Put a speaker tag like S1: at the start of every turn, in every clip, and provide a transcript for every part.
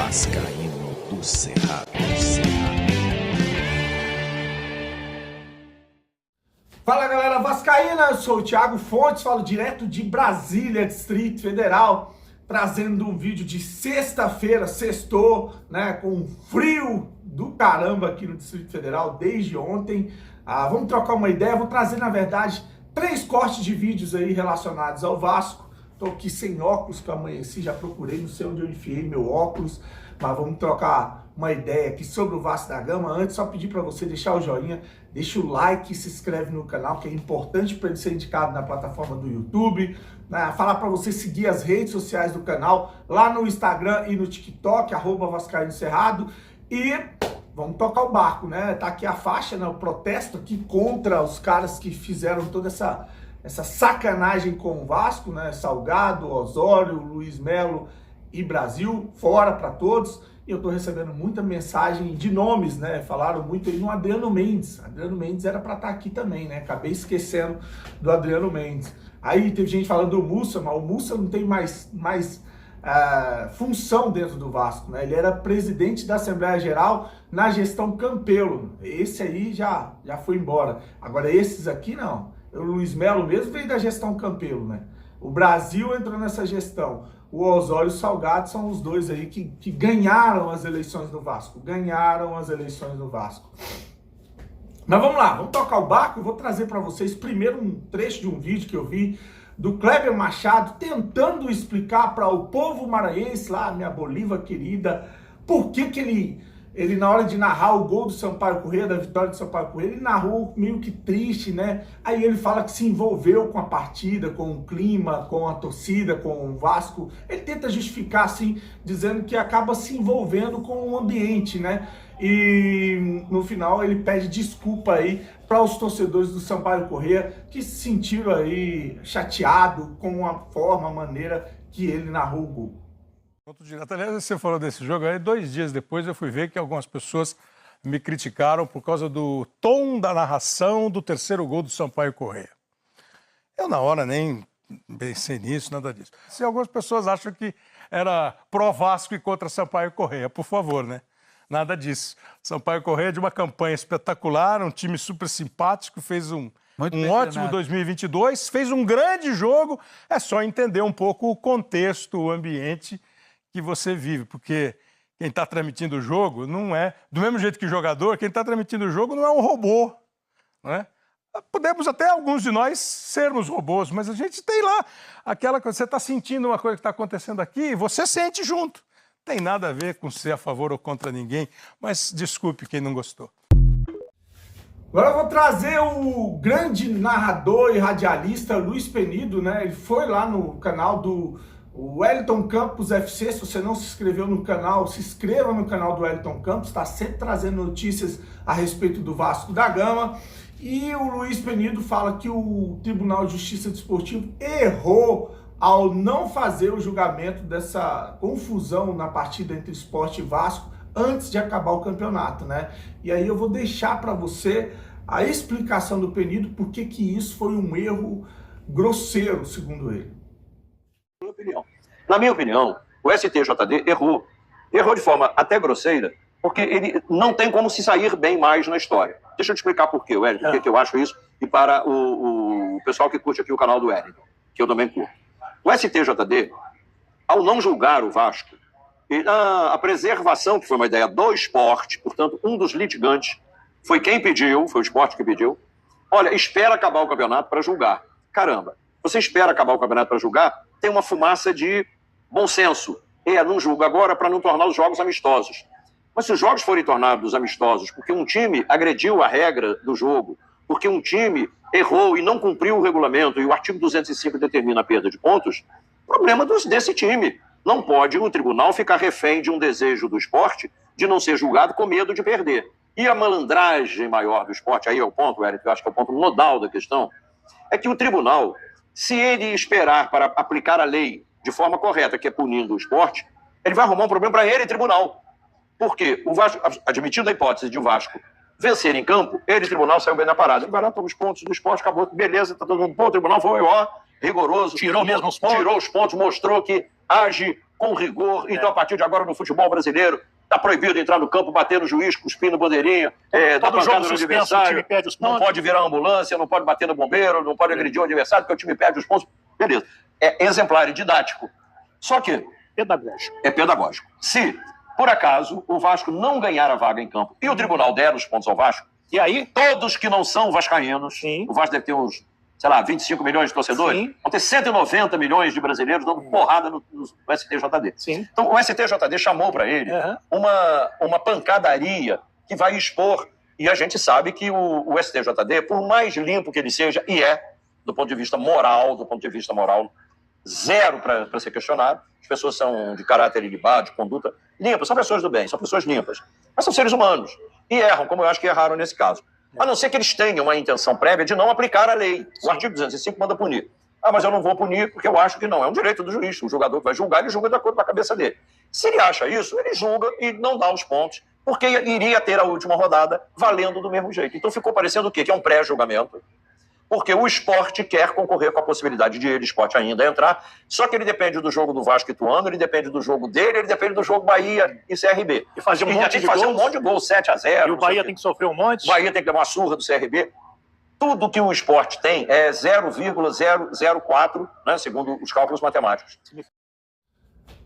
S1: Vascaíno do Cerrado.
S2: Fala galera vascaína, eu sou o Thiago Fontes, falo direto de Brasília, Distrito Federal, trazendo um vídeo de sexta-feira, sextou, né, com frio do caramba aqui no Distrito Federal desde ontem. Vamos trocar uma ideia, vou trazer na verdade 3 cortes de vídeos aí relacionados ao Vasco. Tô aqui sem óculos que eu amanheci, já procurei, não sei onde eu enfiei meu óculos, mas vamos trocar uma ideia aqui sobre o Vasco da Gama. Antes, só pedir para você deixar o joinha, deixa o like, se inscreve no canal, que é importante para ele ser indicado na plataforma do YouTube. Falar para você seguir as redes sociais do canal, lá no Instagram e no TikTok, @vascaínocerrado. E vamos tocar o barco, né? Tá aqui a faixa, né? O protesto aqui contra os caras que fizeram toda essa sacanagem com o Vasco, né? Salgado, Osório, Luiz Melo e Brasil, fora para todos. E eu tô recebendo muita mensagem de nomes, né? Falaram muito aí no Adriano Mendes. Adriano Mendes era para estar aqui também, né? Acabei esquecendo do Adriano Mendes. Aí teve gente falando do Mussa, mas o Mussa não tem mais função dentro do Vasco, né? Ele era presidente da Assembleia Geral na gestão Campelo. Esse aí já foi embora. Agora esses aqui não. O Luiz Melo mesmo veio da gestão Campelo, né? O Brasil entrou nessa gestão. O Osório e o Salgado são os dois aí que ganharam as eleições do Vasco. Ganharam as eleições do Vasco. Mas vamos lá, vamos tocar o barco. Eu vou trazer para vocês primeiro um trecho de um vídeo que eu vi do Kleber Machado tentando explicar para o povo maranhense lá, minha Bolívar querida, por que ele na hora de narrar o gol do Sampaio Corrêa, da vitória do Sampaio Corrêa, ele narrou meio que triste, né? Aí ele fala que se envolveu com a partida, com o clima, com a torcida, com o Vasco. Ele tenta justificar assim, dizendo que acaba se envolvendo com o ambiente, né? E no final ele pede desculpa aí para os torcedores do Sampaio Corrêa que se sentiram aí chateados com a forma, a maneira que ele narrou o gol.
S3: Aliás, você falou desse jogo, aí 2 dias depois eu fui ver que algumas pessoas me criticaram por causa do tom da narração do terceiro gol do Sampaio Corrêa. Eu na hora nem pensei nisso, nada disso. Se algumas pessoas acham que era pró-Vasco e contra Sampaio Corrêa, por favor, né? Nada disso. Sampaio Corrêa de uma campanha espetacular, um time super simpático, fez um ótimo 2022, fez um grande jogo. É só entender um pouco o contexto, o ambiente que você vive, porque quem está transmitindo o jogo não é, do mesmo jeito que o jogador, quem está transmitindo o jogo não é um robô, não é? Podemos até alguns de nós sermos robôs, mas a gente tem lá aquela coisa, você está sentindo uma coisa que está acontecendo aqui, você sente junto. Tem nada a ver com ser a favor ou contra ninguém, mas desculpe quem não gostou.
S2: Agora eu vou trazer o grande narrador e radialista Luiz Penido, né? Ele foi lá no canal do Wellington Campos FC. Se você não se inscreveu no canal, se inscreva no canal do Wellington Campos, está sempre trazendo notícias a respeito do Vasco da Gama. E o Luiz Penido fala que o Tribunal de Justiça Desportivo errou ao não fazer o julgamento dessa confusão na partida entre Sport e Vasco antes de acabar o campeonato, né? E aí eu vou deixar para você a explicação do Penido por que isso foi um erro grosseiro, segundo ele.
S4: Na minha opinião, o STJD errou de forma até grosseira, porque ele não tem como se sair bem mais na história. Deixa eu te explicar por quê, Wellington, por que eu acho isso, e para o pessoal que curte aqui o canal do Wellington, que eu também curto. O STJD, ao não julgar o Vasco, a preservação, que foi uma ideia do esporte, portanto, um dos litigantes, foi quem pediu, foi o esporte que pediu, olha, espera acabar o campeonato para julgar. Caramba, você espera acabar o campeonato para julgar, tem uma fumaça de bom senso. Não julga agora para não tornar os jogos amistosos. Mas se os jogos forem tornados amistosos porque um time agrediu a regra do jogo, porque um time errou e não cumpriu o regulamento, e o artigo 205 determina a perda de pontos, problema desse time. Não pode o tribunal ficar refém de um desejo do esporte de não ser julgado com medo de perder. E a malandragem maior do esporte, aí é o ponto, Eric, eu acho que é o ponto nodal da questão, é que o tribunal, se ele esperar para aplicar a lei de forma correta, que é punindo o esporte, ele vai arrumar um problema para ele, tribunal. Porque o Vasco, admitindo a hipótese de o Vasco vencer em campo, ele, tribunal, saiu bem na parada. Ele vai lá, toma os pontos do esporte, acabou, beleza, tá todo mundo bom, o tribunal foi rigoroso, tirou os pontos, mostrou que age com rigor. Então, a partir de agora, no futebol brasileiro, está proibido entrar no campo, bater no juiz, cuspir no bandeirinha, dar pancada no adversário, não pode virar ambulância, não pode bater no bombeiro, não pode agredir o adversário, porque o time perde os pontos. Beleza. É exemplar e didático. Só que é pedagógico. Se, por acaso, o Vasco não ganhar a vaga em campo e o tribunal der os pontos ao Vasco, e aí todos que não são vascaínos, o Vasco deve ter uns, sei lá, 25 milhões de torcedores, vão ter 190 milhões de brasileiros dando porrada no STJD. Então, o STJD chamou para ele uma pancadaria que vai expor, e a gente sabe que o STJD, por mais limpo que ele seja, e do ponto de vista moral, zero para ser questionado. As pessoas são de caráter ilibado, de conduta limpa, são pessoas do bem, são pessoas limpas. Mas são seres humanos. E erram, como eu acho que erraram nesse caso. A não ser que eles tenham uma intenção prévia de não aplicar a lei. O artigo 205 manda punir. Mas eu não vou punir porque eu acho que não. É um direito do juiz. O jogador que vai julgar, ele julga de acordo com a cabeça dele. Se ele acha isso, ele julga e não dá os pontos, porque iria ter a última rodada valendo do mesmo jeito. Então ficou parecendo o quê? Que é um pré-julgamento. Porque o Sport quer concorrer com a possibilidade de ele, Sport, ainda entrar, só que ele depende do jogo do Vasco Ituano, ele depende do jogo dele, ele depende do jogo Bahia e CRB.
S5: E fazer um monte
S4: de gols, 7-0.
S5: E o Bahia tem que sofrer um monte.
S4: O Bahia tem que levar uma surra do CRB. Tudo que o Sport tem é 0,004, né, segundo os cálculos matemáticos.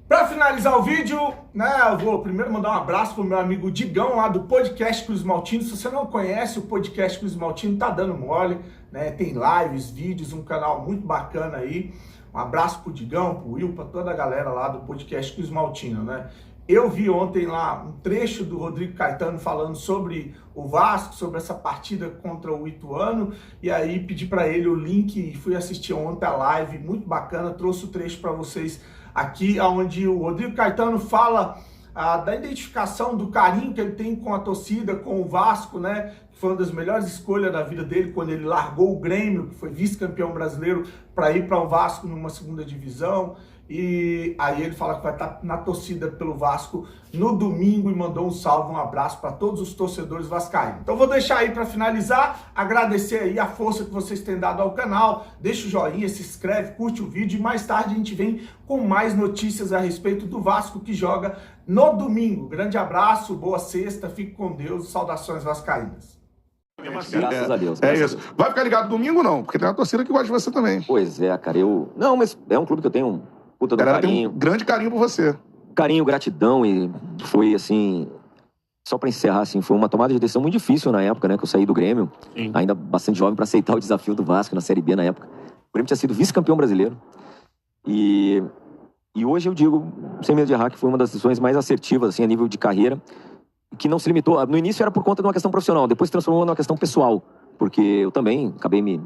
S2: Para finalizar o vídeo, eu vou primeiro mandar um abraço pro meu amigo Digão, lá do Podcast Cruz Maltino. Se você não conhece o Podcast Cruz Maltino, tá dando mole, né? Tem lives, vídeos, um canal muito bacana aí. Um abraço pro Digão, pro Will, pra toda a galera lá do Podcast Cruz Maltino, né? Eu vi ontem lá um trecho do Rodrigo Caetano falando sobre o Vasco, sobre essa partida contra o Ituano, e aí pedi para ele o link e fui assistir ontem a live, muito bacana, trouxe o trecho para vocês aqui, onde o Rodrigo Caetano fala da identificação, do carinho que ele tem com a torcida, com o Vasco, né? Que foi uma das melhores escolhas da vida dele, quando ele largou o Grêmio, que foi vice-campeão brasileiro, para ir para o Vasco numa segunda divisão. E aí ele fala que vai estar na torcida pelo Vasco no domingo e mandou um salve, um abraço para todos os torcedores vascaínos. Então vou deixar aí para finalizar, agradecer aí a força que vocês têm dado ao canal, deixa o joinha, se inscreve, curte o vídeo e mais tarde a gente vem com mais notícias a respeito do Vasco que joga no domingo. Grande abraço, boa sexta, fique com Deus, saudações vascaínas.
S6: Graças a Deus.
S7: É isso. Vai ficar ligado domingo não? Porque tem uma torcida que gosta de você também.
S6: Pois é, cara, Não, mas é um clube que eu tenho puta do carinho.
S7: Tem um grande carinho por você.
S6: Carinho, gratidão, e foi assim, só pra encerrar, assim, foi uma tomada de decisão muito difícil na época, né, que eu saí do Grêmio, ainda bastante jovem pra aceitar o desafio do Vasco na Série B na época. O Grêmio tinha sido vice-campeão brasileiro, e hoje eu digo, sem medo de errar, que foi uma das decisões mais assertivas, assim, a nível de carreira, que não se limitou, no início era por conta de uma questão profissional, depois se transformou numa questão pessoal, porque eu também acabei me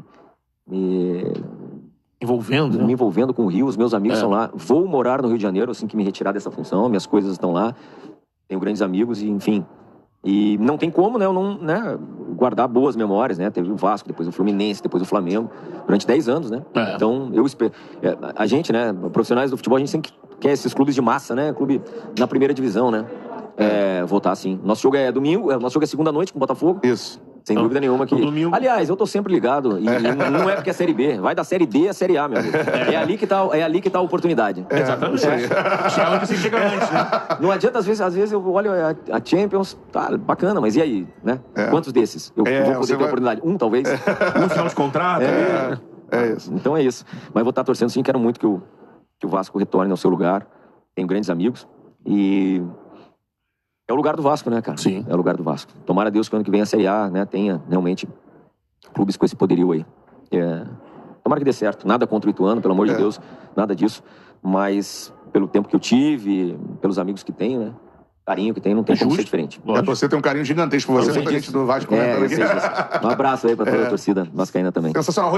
S6: envolvendo com o Rio, os meus amigos estão lá. Vou morar no Rio de Janeiro, assim que me retirar dessa função, minhas coisas estão lá, tenho grandes amigos, e enfim. E não tem como, né, eu não, né, guardar boas memórias, né? Teve o Vasco, depois o Fluminense, depois o Flamengo, durante 10 anos, né? Então, eu espero... A gente, né, profissionais do futebol, a gente sempre quer esses clubes de massa, né? Clube na primeira divisão, né? Voltar assim. Nosso jogo é domingo, nosso jogo é segunda noite com o Botafogo.
S7: Isso.
S6: Sem dúvida nenhuma que... Aliás, eu tô sempre ligado. E não é porque é Série B. Vai da Série D à Série A, meu amigo. É ali que tá a oportunidade.
S5: Exatamente. É onde você chega antes, né?
S6: Não adianta, às vezes eu olho a Champions, tá bacana, mas e aí, né? Quantos desses? Eu vou poder ter a oportunidade? Um, talvez.
S5: Um final de contrato.
S7: É isso.
S6: Então é isso. Mas vou estar torcendo sim, quero muito que o Vasco retorne ao seu lugar. Tenho grandes amigos. E... é o lugar do Vasco, né, cara?
S5: Sim.
S6: É o lugar do Vasco. Tomara a Deus que ano que vem a Série A, né, tenha realmente clubes com esse poderio aí. Tomara que dê certo. Nada contra o Ituano, pelo amor de Deus. Nada disso. Mas pelo tempo que eu tive, pelos amigos que tenho, né? Carinho que tenho, não tem como ser diferente.
S7: Você tem um carinho gigantesco por você, muita gente do Vasco comentando aqui.
S6: Um abraço aí pra toda a torcida vascaína também.
S7: Sensacional.